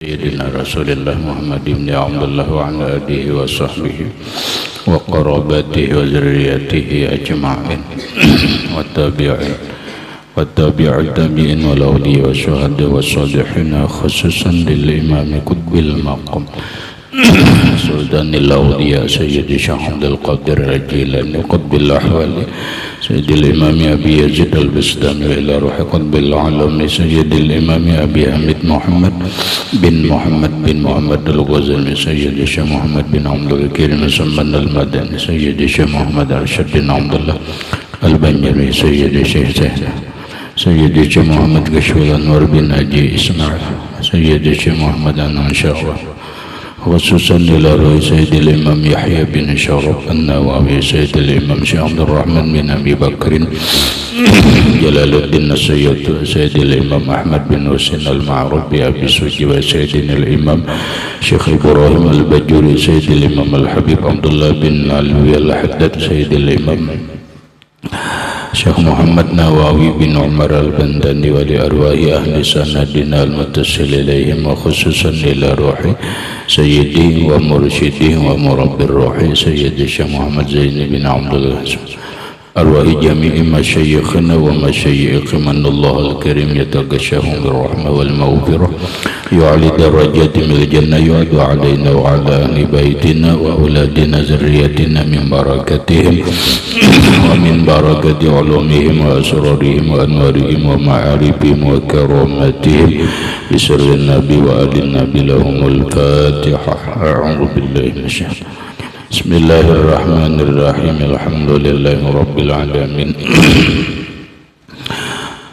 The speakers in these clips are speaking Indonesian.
Sayyidina Rasulullah Muhammad ibn Abdullah wa ala alihi wa sahbihi wa qarabatihi wa zurriyatihi ajma'in wa tabi'in wa tabi'at tabi'in wal awliya wa syuhada wa salihin khususan lil imam qutbil maqam Sultanil Awliya Sayyidi Syekh Abdul Qadir Al-Jilani Qutbil Ahwali Sayyidil Imami Abi Yazid Al-Bistami ila ruhi Qutbil Alami Sayyidil Imami Abi Hamid Muhammad bin Muhammad Al-Ghazali Sayyidi Syekh Muhammad bin Abdul Karim Samman Al-Madani Sayyidi Syekh Muhammad Arsyad bin Abdullah Al-Banjari Sayyidi Syekh Sayyidi Syekh Muhammad Gashwal Anwar bin Haji Ismail Sayyidi Syekh Muhammad Anan Syahwa khususan ila ruhi Sayyidil Imam Yahya bin Syaraf An-Nawawi Sayyidil Imam Syekh Abdul Rahman bin Abi Bakrin Jalaluddin As-Sayyid Sayyidil Imam Ahmad bin Husain Al-Ma'ruf bi Abi Suji wa Sayyidil Imam Syekh Ibrahim Al-Bajuri Sayyidil Imam Al-Habib Abdullah bin Alwi Al-Haddad Sayyidil Imam Syekh Muhammad Nawawi bin Umar Al-Bandani wa li arwahi ahli sanadina al-muttasil ilaihim wa khususan ila ruhi Sayyidi wa mursyidi wa murabbir ruhi Sayyidi Syekh Muhammad Zaini bin Abdul arwahi jami'i masyayikhina wa masyayikh manallahu al-karim yataghashahum birrahmah wal maghfirah yu'ali darajati mil jannah yu'adu alaina wa ala ahli baitina wa auladina zurriyatina min barakatihim wa min barakati ulumihim wa asrarihim wa anwarihim wa ma'arifihim wa karamatihim bisirrin nabi wa alin nabi lahumul fatihah a'udhu billahi minasyaitanir Bismillahirrahmanirrahim alhamdulillahi rabbil alamin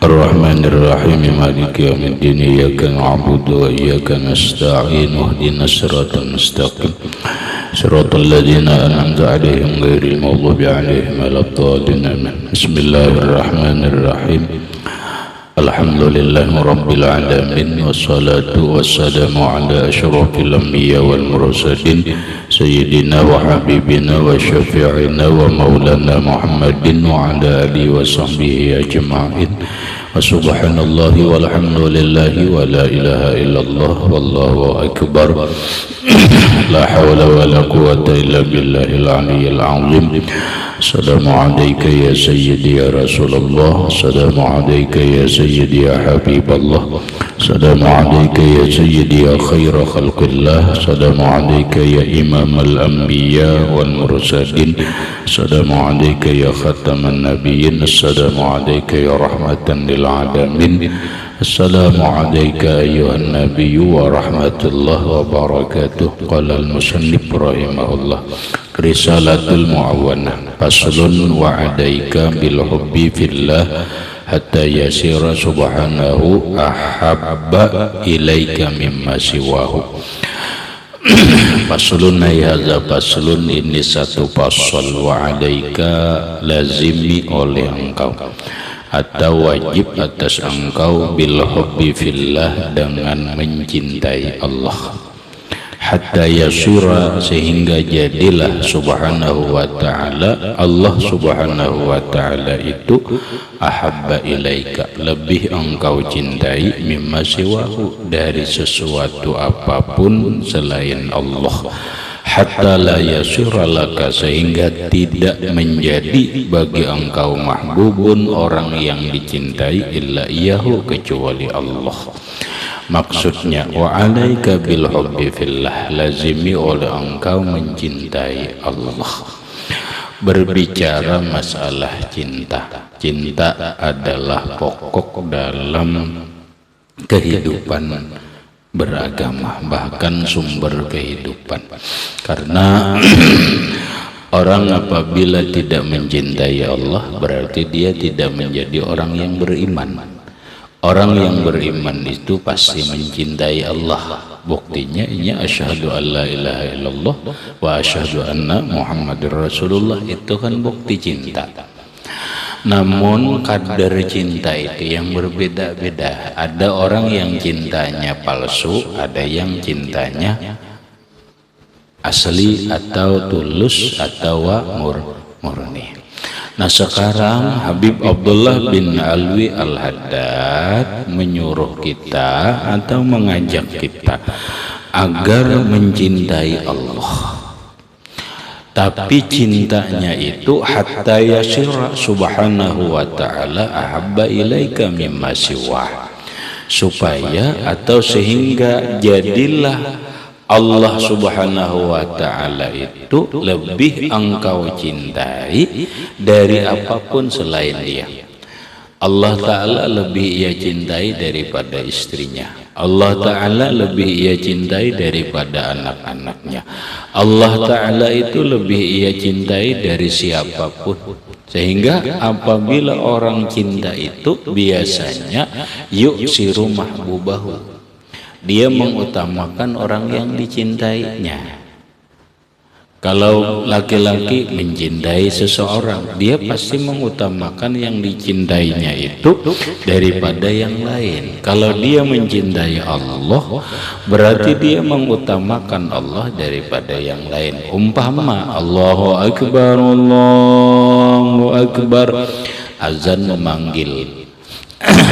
Ar-Rahmanir-Rahim Maliki yaumiddin iyyaka na'budu wa iyyaka nasta'in ihdinas siratal mustaqim siratal ladzina an'amta 'alaihim ghairil maghdubi 'alaihim waladdallin Bismillahirrahmanirrahim Alhamdulillahi rabbil alamin wassalatu wassalamu ala asyrafil anbiya wal mursalin sayyidina wa habibina wa syafi'ina wa maulana Muhammadin wa ala alihi wa sahbihi ajma'in wa subhanallahi walhamdulillahi wa la ilaha illallah wallahu akbar la hawla wa la quwwata illa billahil aliyyil azim Assalamu alayka ya sayyidi ya Rasulullah Assalamu alayka ya sayyidi ya Habiballah Assalamu alayka ya sayyidi ya khaira khalqillah Assalamu alayka ya imam al-anbiya wal mursalin Assalamu alayka ya khataman nabiyyin Assalamu alayka ya rahmatan lil alamin Assalamu alayka ayyuhan nabiyyu wa rahmatullah wa barakatuh Qala al-musannif rahimahullah Risalatul Mu'awwanah Faslun wa alayka bil hubbi fillah Hatta yasira subhanahu ahabba ilaika mimma siwahu Faslun ayhaza faslun ini satu fasal wa alayka lazimi oleh engkau atau wajib atas engkau bil hubbi fillah dengan mencintai Allah hatta yasura sehingga jadilah subhanahu wa ta'ala Allah subhanahu wa ta'ala itu ahabba ilaika lebih engkau cintai mimma siwahu dari sesuatu apapun selain Allah hatta la yasura laka sehingga tidak menjadi bagi engkau mahbubun orang yang dicintai illa iyahu kecuali Allah maksudnya wa alaika bil hubbi fillah lazimi oleh engkau mencintai Allah berbicara masalah cinta adalah pokok dalam kehidupan beragama bahkan sumber kehidupan karena orang apabila tidak mencintai Allah berarti dia tidak menjadi orang yang beriman. Orang yang beriman itu pasti mencintai Allah. Buktinya ini asyhadu an la ilaha illallah wa asyhadu anna Muhammadur Rasulullah itu kan bukti cinta. Namun kadar cinta itu yang berbeda-beda. Ada orang yang cintanya palsu, ada yang cintanya asli atau tulus atau murni. Nah sekarang Habib Abdullah bin Alwi Al-Haddad menyuruh kita atau mengajak kita agar mencintai Allah. Tapi cintanya itu hatta yasira subhanahu wa ta'ala ahabba ilaika mimma siwah, supaya atau sehingga jadilah Allah subhanahu wa ta'ala itu lebih engkau cintai dari apapun selain dia. Allah ta'ala lebih ia cintai daripada istrinya. Allah ta'ala lebih ia cintai daripada anak-anaknya. Allah ta'ala itu lebih ia cintai dari siapapun. Sehingga apabila orang cinta itu biasanya yuksiru mahbubahu, dia mengutamakan orang yang dicintainya. Kalau laki-laki mencintai seseorang, dia pasti mengutamakan yang dicintainya itu daripada yang lain. Kalau dia mencintai Allah, berarti dia mengutamakan Allah daripada yang lain. Umpama Allahu Akbar, Allahu Akbar, azan memanggil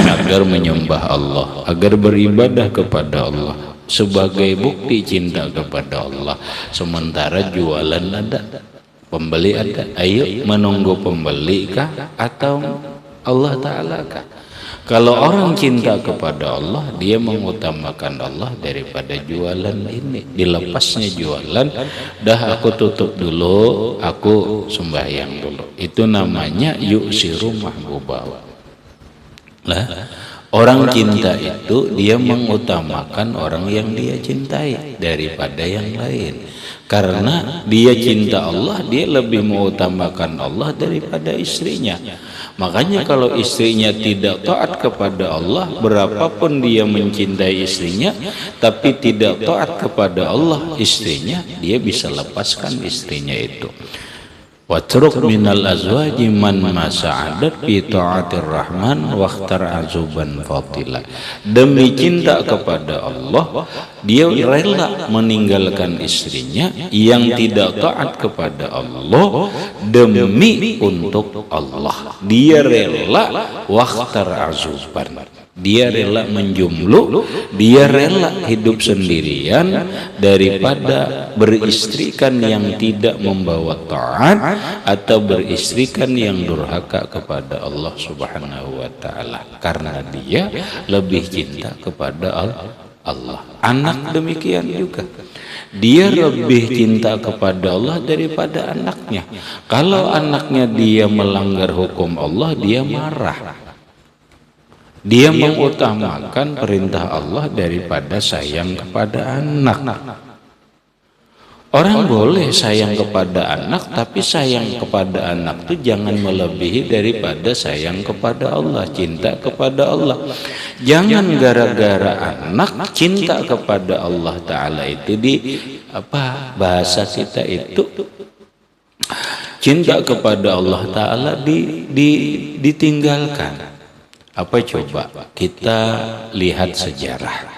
agar menyembah Allah, agar beribadah kepada Allah sebagai bukti cinta kepada Allah. Sementara jualan ada, pembeli ada. Ayo menunggu pembeli kah atau Allah Ta'ala kah? Kalau orang cinta kepada Allah, dia mengutamakan Allah daripada jualan ini. Dilepasnya jualan, dah aku tutup dulu, aku sembahyang dulu. Itu namanya yuksiru mahbubahu. Lah, orang cinta itu dia mengutamakan orang yang dia cintai daripada yang lain. Karena dia cinta Allah, dia lebih mengutamakan Allah daripada istrinya. Makanya kalau istrinya tidak taat kepada Allah, berapapun dia mencintai istrinya, tapi tidak taat kepada Allah istrinya, dia bisa lepaskan istrinya itu. Watruk minal azwaji man masa'adat fi ta'atir rahman wakhtar azuban fatila. Demi cinta kepada Allah, dia rela meninggalkan istrinya yang tidak taat kepada Allah demi untuk Allah. Dia rela wakhtar azuban, dia rela menjomblo, dia rela hidup sendirian daripada beristrikan yang tidak membawa taat atau beristrikan yang durhaka kepada Allah Subhanahu wa ta'ala. Karena dia lebih cinta kepada Allah. Anak demikian juga, dia lebih cinta kepada Allah daripada anaknya. Kalau anaknya dia melanggar hukum Allah, dia marah. Dia mengutamakan perintah Allah daripada sayang kepada anak. Orang boleh sayang kepada anak, tapi sayang kepada anak itu jangan melebihi daripada sayang kepada Allah, cinta kepada Allah. Jangan gara-gara anak cinta kepada Allah Ta'ala itu bahasa kita itu cinta kepada Allah Ta'ala ditinggalkan. Apa coba kita lihat sejarah.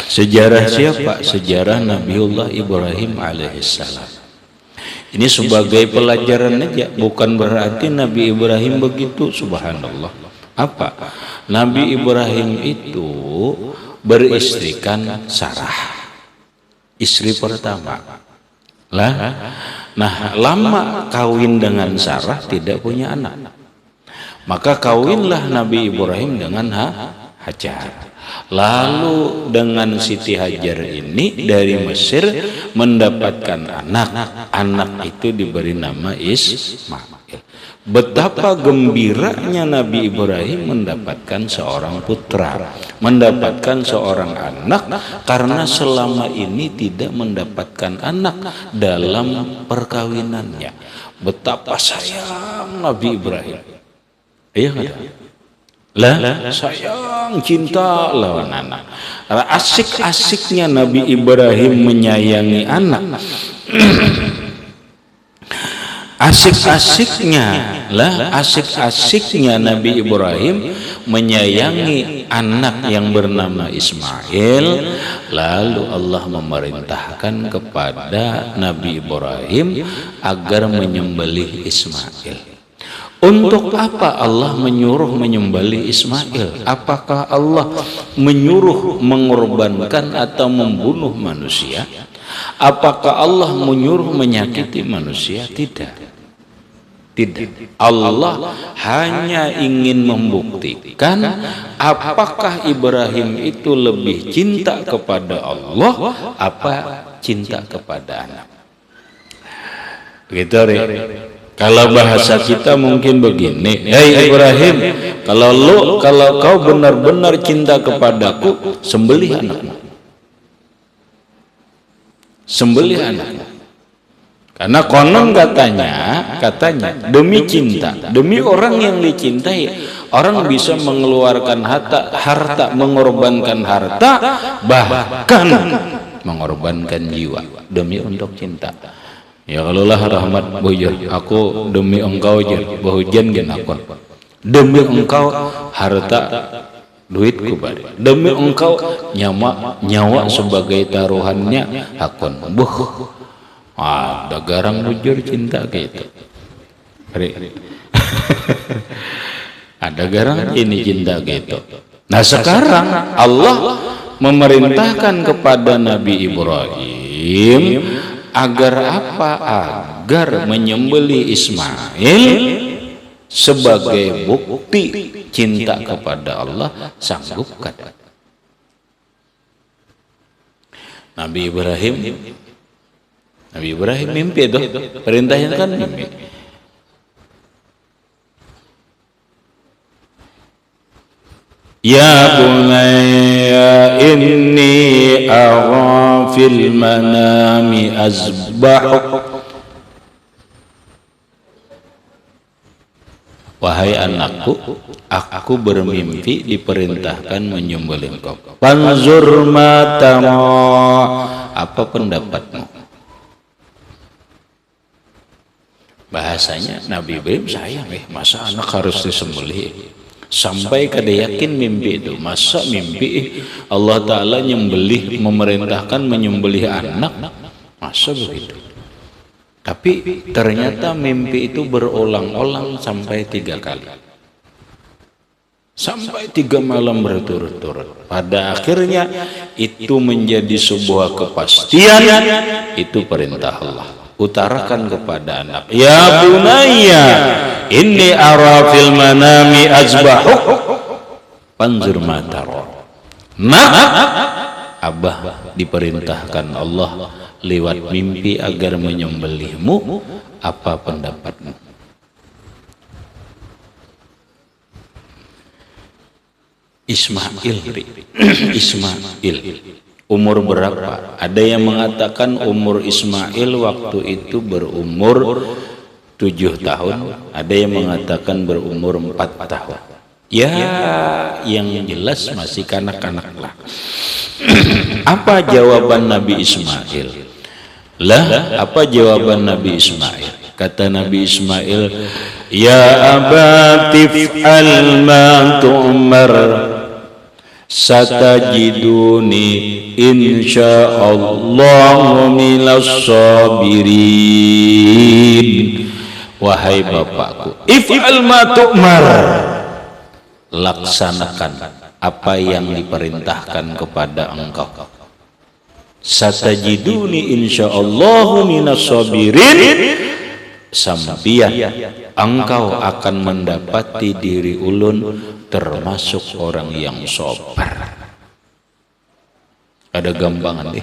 Sejarah siapa? Sejarah Nabiullah Ibrahim alaihissalam. Ini sebagai pelajaran aja, bukan berarti Nabi Ibrahim begitu. Subhanallah. Apa? Nabi Ibrahim itu beristrikan Sarah, istri pertama. Nah, lama kawin dengan Sarah tidak punya anak. Maka kawinlah Nabi Ibrahim dengan Hajar. Lalu dengan Siti Hajar ini dari Mesir mendapatkan anak. Anak itu diberi nama Ismail. Betapa gembiranya Nabi Ibrahim mendapatkan seorang putra, mendapatkan seorang anak, karena selama ini tidak mendapatkan anak dalam perkawinannya. Betapa sayang Nabi Ibrahim. Iya nggak? Lah, sayang, cinta lawan anak. Asik-asiknya Nabi Ibrahim menyayangi anak. Asik-asiknya Nabi Ibrahim menyayangi anak yang bernama Ismail. Lalu Allah memerintahkan kepada Nabi Ibrahim agar menyembelih Ismail. Untuk apa Allah menyuruh menyembelih Ismail? Apakah Allah menyuruh mengorbankan atau membunuh manusia? Apakah Allah menyuruh menyakiti manusia? Tidak. Tidak. Allah hanya ingin membuktikan apakah Ibrahim itu lebih cinta kepada Allah apa cinta kepada anak. Begitu, Ri. Kalau bahasa kita mungkin begini, hei Ibrahim, kalau kau benar-benar cinta kepadaku, sembelih anakmu. Sembelih anakmu. Karena konon katanya demi cinta, demi orang yang dicintai, orang bisa mengeluarkan harta, mengorbankan harta, bahkan mengorbankan jiwa demi untuk cinta. Ya kalau lah rahmat bujur, aku demi engkau aja bahujan gen akon. Demi engkau harta duitku bari. Demi engkau nyawa sebagai taruhannya akon. Ada garang bujur cinta gitu. Ada garang ini cinta gitu. Nah sekarang Allah memerintahkan kepada Nabi Ibrahim agar apa? Agar menyembelih Ismail sebagai bukti cinta kepada Allah. Sanggupkan Nabi Ibrahim mimpi itu, perintahnya kan mimpi. Ya bunayya inni ara fil manami azbahuk. Wahai anakku, aku bermimpi diperintahkan menyembelih engkau. Panzur matama, apa pendapatmu? Bahasanya Nabi Ibrahim sayang, masa anak harus disembelih? Sampai kada yakin mimpi itu. Masa mimpi Allah Ta'ala memerintahkan menyembelih anak? Masa begitu? Tapi ternyata mimpi itu berulang-ulang sampai 3 kali. Sampai 3 malam berturut-turut. Pada akhirnya itu menjadi sebuah kepastian. Itu perintah Allah. Utarakan kepada anak, ya bunayya inni ara fil manami azbahuk panzur ma tara. Abah diperintahkan Allah lewat mimpi agar menyembelihmu, apa pendapatmu? Ismail. Umur berapa? Ada yang mengatakan umur Ismail waktu itu berumur 7 tahun. Ada yang mengatakan berumur 4 tahun. Ya, yang jelas masih kanak-kanak lah. Apa jawaban Nabi Ismail? Apa jawaban Nabi Ismail? Kata Nabi Ismail, ya abati f'al ma tu'mar satajiduni insyaallah minas sabirin. Wahai bapakku, if'al ma tu'mar, laksanakan apa yang diperintahkan kepada engkau. Satajiduni insyaallah minas sabirin, sampian engkau akan mendapati diri ulun termasuk orang yang sabar. Ada gampangan deh.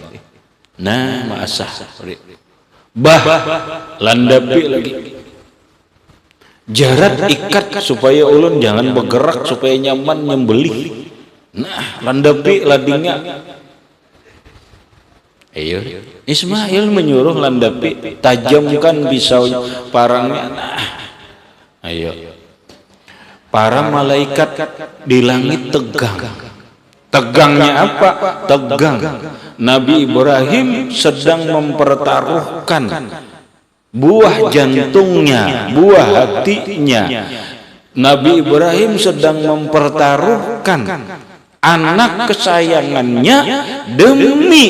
Nah, maasah landapi lagi. Jarat ikat supaya ulun jangan bergerak, supaya nyaman nyembelih. Nah, landapi ladingnya. Ayo, Ismail menyuruh landapi, tajamkan pisau parangnya. Nah, ayo. Para malaikat di langit tegang. Tegangnya apa? Tegang. Nabi Ibrahim sedang mempertaruhkan buah jantungnya, buah hatinya. Nabi Ibrahim sedang mempertaruhkan anak kesayangannya demi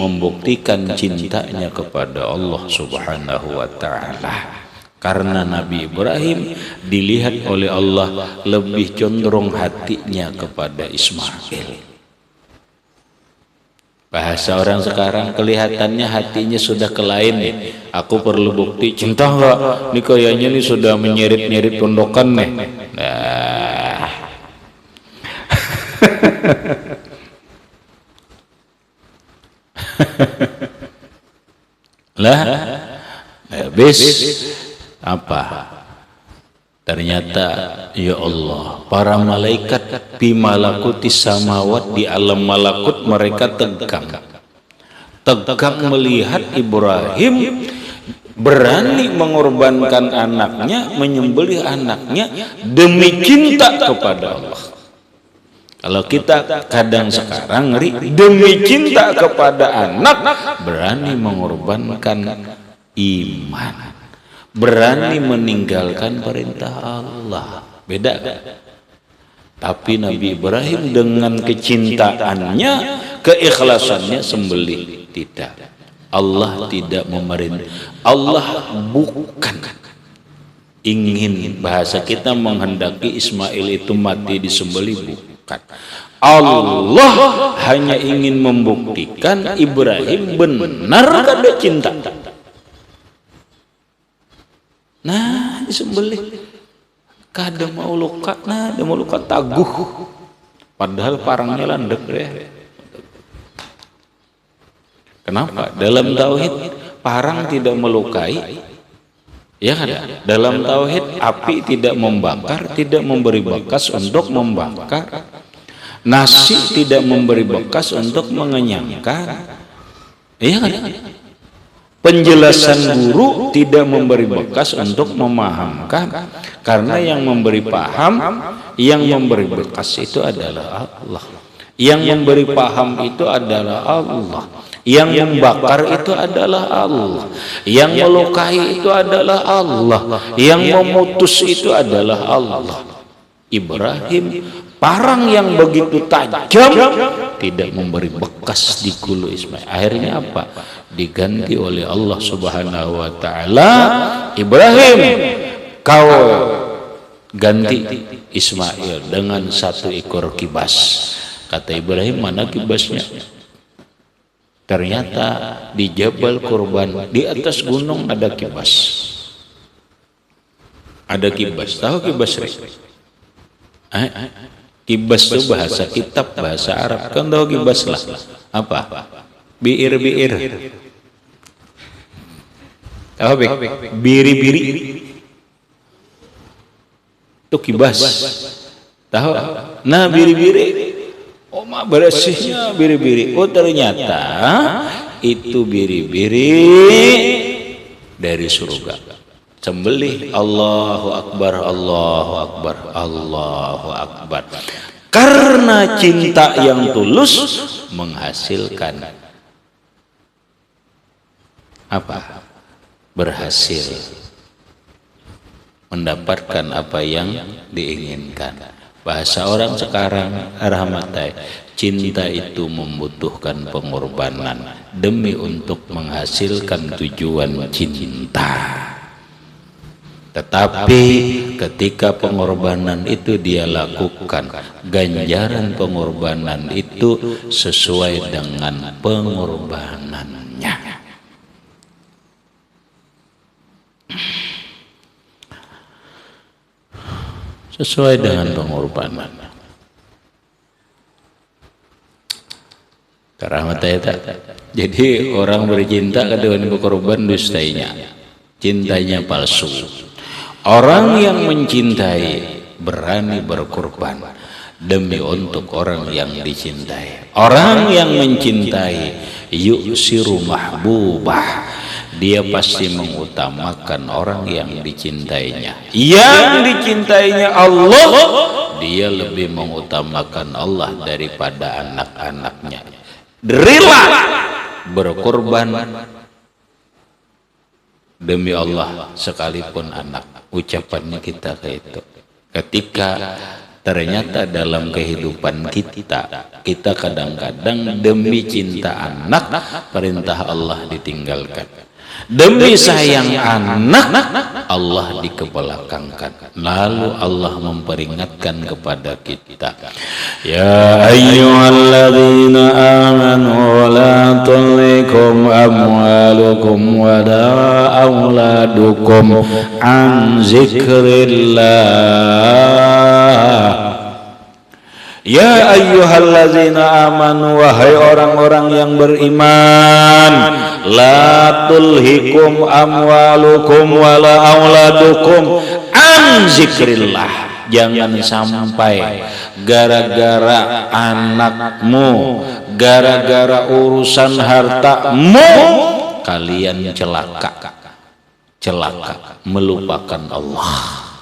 membuktikan cintanya kepada Allah Subhanahu wa ta'ala. Karena Nabi Ibrahim dilihat oleh Allah lebih condong hatinya kepada Ismail. Bahasa orang sekarang kelihatannya hatinya sudah ke lain nih. Aku perlu bukti cinta enggak? Ini kayaknya nih sudah menyerit-nyerit pondokan nih. Nah. Lah, habis apa? Ternyata ya Allah, para malaikat di malakutis samawat, di alam malakut mereka tegang melihat Ibrahim berani mengorbankan anaknya, menyembelih anaknya demi cinta kepada Allah. Kalau kita kadang sekarang demi cinta kepada anak berani mengorbankan iman, berani meninggalkan perintah Allah. Beda kan? Tapi Nabi Ibrahim dengan kecintaannya, keikhlasannya sembelih. Tidak. Allah tidak memerintah. Allah bukan ingin, bahasa kita menghendaki Ismail itu mati disembelih, bukan. Allah hanya ingin membuktikan Ibrahim benar kada cinta. Nah, disembelih. Kada mau luka, nah, ada mau luka taguh. Padahal parangnya landek deh. Kenapa? Dalam tauhid parang tidak melukai, ya kan? Dalam tauhid api tidak membakar, tidak memberi bekas untuk membakar. Nasi tidak memberi bekas untuk mengenyangkan, ya kan? Penjelasan guru tidak memberi bekas untuk memahamkan, karena yang memberi paham, yang memberi bekas itu adalah Allah. Yang memberi paham itu adalah Allah. Yang membakar itu adalah Allah. Yang melukai itu adalah Allah. Yang memutus itu adalah Allah. Ibrahim, parang yang begitu tajam, tidak memberi bekas di kulo Ismail. Akhirnya apa? Diganti oleh Allah Subhanahu wa taala. Ibrahim, kau ganti Ismail dengan 1 ekor kibas. Kata Ibrahim, mana kibasnya? Ternyata di Jabal Kurban, di atas gunung ada kibas. Ada kibas. Tahu kibas? Kibas itu bahasa kitab, bahasa Arab. Kan tahu kibas lah. Apa? Biir-biir. Tahu biri-biri. Itu kibas. Tahu? Nah, biri-biri. Oh, mak bersihnya biri-biri. Oh, ternyata itu biri-biri dari surga. Sembelih, Allahu Akbar, Allahu Akbar, Allahu Akbar. Karena cinta yang tulus menghasilkan apa? Berhasil mendapatkan apa yang diinginkan. Bahasa orang sekarang, rahmatai, cinta itu membutuhkan pengorbanan demi untuk menghasilkan tujuan cinta. Tetapi ketika pengorbanan itu dia lakukan, ganjaran pengorbanan itu sesuai dengan pengorbanannya. Sesuai dengan pengorbanan. Jadi orang bercinta kadang berkorban dustainya, cintanya palsu. Orang yang mencintai berani berkorban demi untuk orang yang dicintai. Orang yang mencintai yuksiru mahbubah, dia pasti mengutamakan orang yang dicintainya. Yang dicintainya Allah, dia lebih mengutamakan Allah daripada anak-anaknya. Rela berkorban demi Allah sekalipun anak. Ucapannya kita kayak itu. Ketika ternyata dalam kehidupan kita kadang-kadang demi cinta anak, perintah Allah ditinggalkan. Demi sayang anak, Allah dikebelakangkan. Lalu Allah memperingatkan kepada kita, ya ayyuhalladzina amanu la tulhikum amwalukum wa la auladukum an zikrillah. Ya ayyuhallazina amanu, wahai orang-orang yang beriman, la tulhikum amwalukum wala auladukum an zikrillah. Jangan sampai gara-gara anakmu, gara-gara urusan hartamu, kalian celaka melupakan Allah.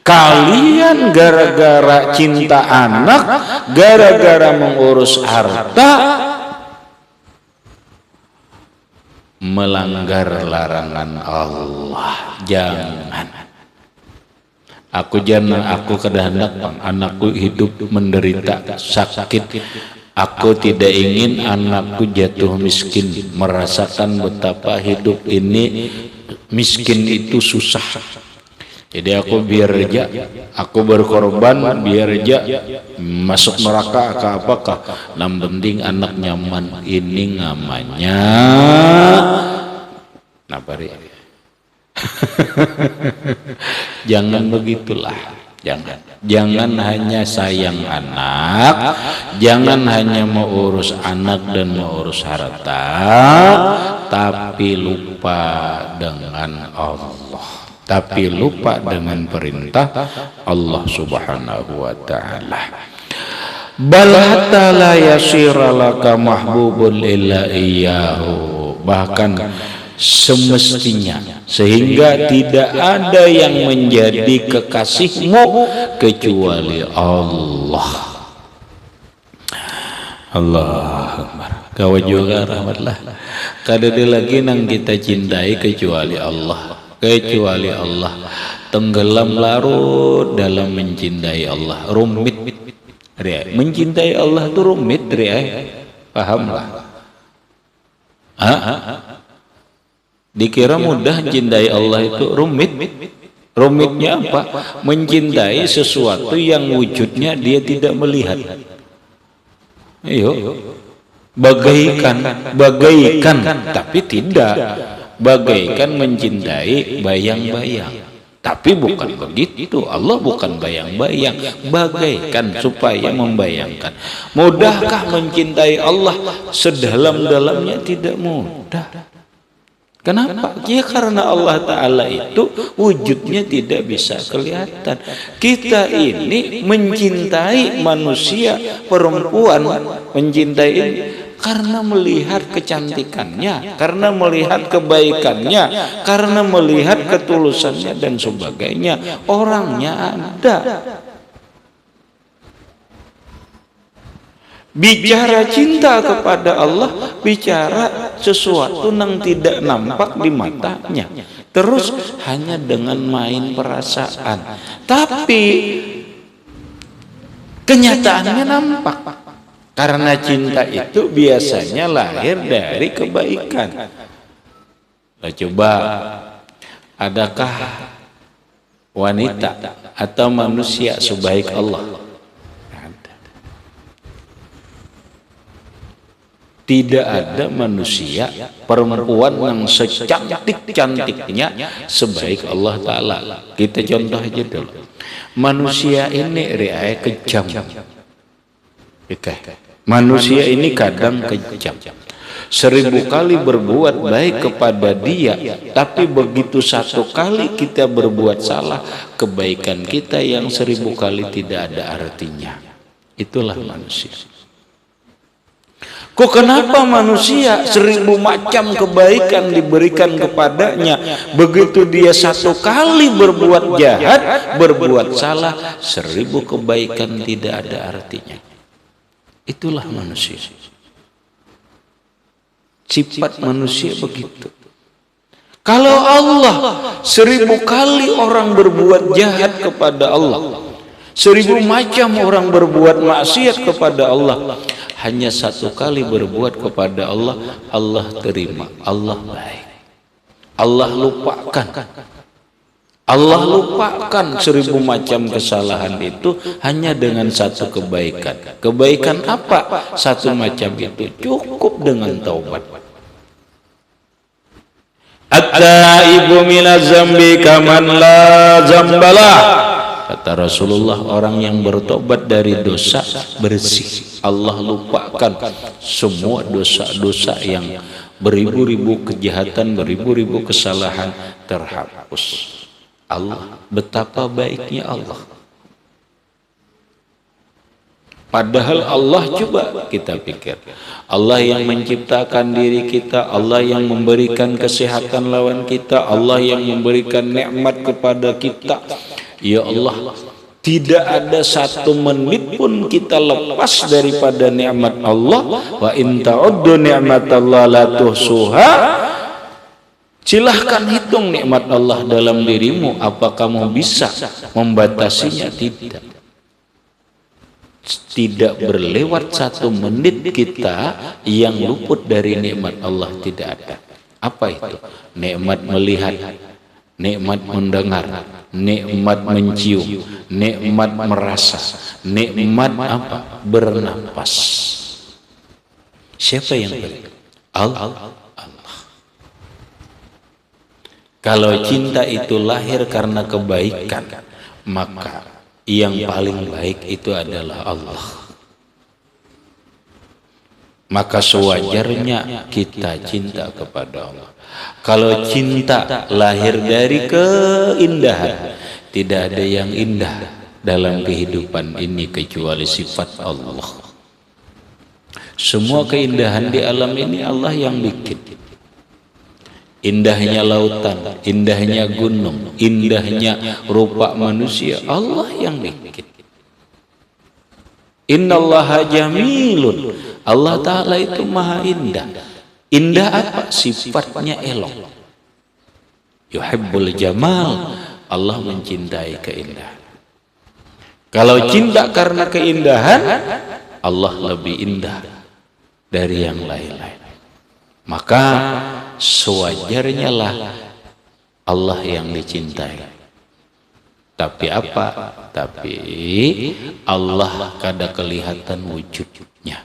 Kalian gara-gara cinta anak, gara-gara mengurus harta, melanggar larangan Allah. Jangan. Aku kehendak anakku hidup menderita sakit. Aku tidak ingin anakku jatuh miskin, merasakan betapa hidup ini miskin itu susah. Jadi aku biar aja, aku berkorban biar aja masuk neraka ke apakah. Yang penting anak nyaman. Ini namanya nabari. Jangan begitulah. Jangan hanya sayang anak, jangan hanya mau urus anak dan mau urus harta, tapi lupa dengan Allah. Tapi lupa dengan perintah Allah Subhanahu wa ta'ala. Bal hatta la yasira laka mahbubun illa iyyahu. Bahkan semestinya, sehingga tidak ada yang menjadi kekasihmu kecuali Allah. Allah Akbar. Kau juga rahmatlah. Kadang lagi nang kita cintai kecuali Allah. Tenggelam larut dalam mencintai Allah. Rumit, mencintai Allah itu rumit, pahamlah. Dikira mudah mencintai Allah itu rumit. Rumitnya apa? Mencintai sesuatu yang wujudnya dia tidak melihat. Bagaikan, tapi tidak. Bagaikan mencintai bayang-bayang, tapi bukan begitu. Allah bukan bayang-bayang, bagaikan supaya membayangkan. Mudahkah mencintai Allah? Sedalam-dalamnya tidak mudah. Kenapa? Ya karena Allah Ta'ala itu wujudnya tidak bisa kelihatan. Kita ini mencintai manusia, perempuan mencintai ini karena melihat kecantikannya, karena melihat kebaikannya, karena melihat ketulusannya dan sebagainya. Orangnya ada. Bicara cinta kepada Allah, bicara sesuatu yang tidak nampak di matanya. Terus hanya dengan main perasaan. Tapi kenyataannya nampak. Karena cinta itu biasanya lahir dari kebaikan. Coba, adakah wanita atau manusia sebaik Allah? Tidak ada manusia, perempuan yang secantik-cantiknya sebaik Allah Ta'ala. Kita contoh aja dulu. Manusia ini kejam. Manusia ini kadang kejam. 1000 kali berbuat baik kepada dia, tapi begitu satu kali kita berbuat salah, kebaikan kita yang 1000 kali tidak ada artinya. Itulah manusia. Kok kenapa manusia 1000 macam kebaikan diberikan kepadanya, begitu dia satu kali berbuat jahat, berbuat salah, 1000 kebaikan tidak ada artinya. Itulah manusia. Sifat manusia begitu. Kalau Allah 1000 kali orang berbuat jahat kepada Allah, 1000 macam orang berbuat maksiat kepada Allah, hanya satu kali berbuat kepada Allah, Allah terima, Allah baik. Allah lupakan. Allah lupakan 1000 macam kesalahan itu hanya dengan satu kebaikan. Kebaikan apa? Satu macam itu cukup dengan taubat. At-taibu minaz zambi kaman la zambalah. Kata Rasulullah, orang yang bertobat dari dosa bersih. Allah lupakan semua dosa-dosa yang beribu-ribu kejahatan, beribu-ribu kesalahan terhapus. Allah, betapa baiknya Allah. Padahal Allah, coba kita pikir, Allah yang menciptakan diri kita, Allah yang memberikan kesehatan lawan kita, Allah yang memberikan nikmat kepada kita. Ya Allah, tidak ada satu menit pun kita lepas daripada nikmat Allah. Wa in ta'uddu ni'matallahi la tuhsuha. Silahkan hitung nikmat Allah dalam dirimu, apa kamu bisa membatasinya? Tidak. Tidak berlewat satu menit kita yang luput dari nikmat Allah, tidak ada. Apa itu? Nikmat melihat, nikmat mendengar, nikmat mencium, nikmat merasa, nikmat apa? Bernapas. Siapa yang beri? Allah. Kalau cinta itu lahir karena kebaikan, maka yang paling baik itu adalah Allah. Maka sewajarnya kita cinta kepada Allah. Kalau cinta lahir dari keindahan, tidak ada yang indah dalam kehidupan ini kecuali sifat Allah. Semua keindahan di alam ini Allah yang bikin. Indahnya lautan, indahnya gunung, indahnya rupa manusia, Allah yang bikin. Innallaha jamilun. Allah Ta'ala itu maha indah. Indah apa? Sifatnya elok. Yuhibbul jamal. Allah mencintai keindahan. Kalau cinta karena keindahan, Allah lebih indah dari yang lain-lain. Maka sewajarnya lah Allah yang dicintai. Tapi apa? Tapi Allah kada kelihatan wujudnya.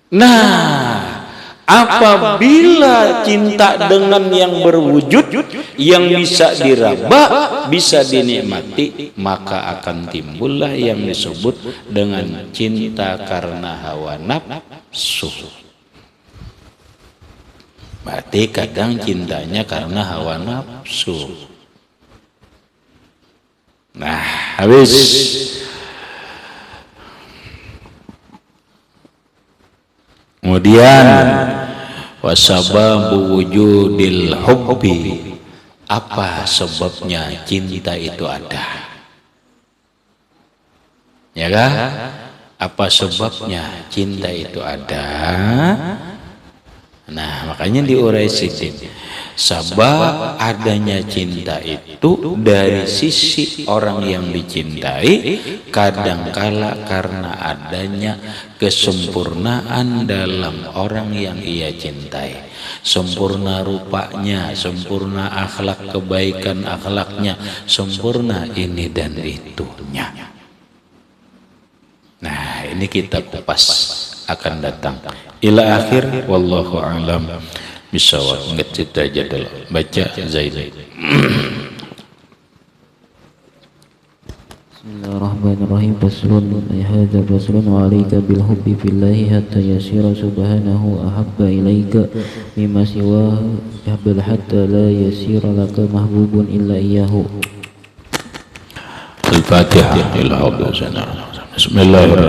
Nah, apabila cinta dengan yang berwujud, yang bisa diraba, bisa dinikmati, maka akan timbullah yang disebut dengan cinta karena hawa nafsu. Berarti kadang cintanya karena hawa nafsu. Nah, habis. Kemudian wasababu wujudil hubbi. Apa sebabnya cinta itu ada? Ya kan? Apa sebabnya cinta itu ada? Nah, makanya diurai sedikit. Sebab adanya cinta itu dari sisi orang yang dicintai, kadangkala karena adanya kesempurnaan dalam orang yang ia cintai. Sempurna rupanya, sempurna akhlak, kebaikan akhlaknya, sempurna ini dan itunya. Nah, ini kita kupas akan datang. Ila akhir, wallahu a'lam bisawab. Nggak cerita aja dulu. Baca Zaid. Bismillahirrahmanirrahim. Faslun hadza faslun wa 'alaika bil hubbi fillahi hatta yasira subhanahu ahabba ilaika mimma siwa bal hatta la yasira laka mahbubun illa iyyahu. Al-Fatihah. Bismillahirrahmanirrahim.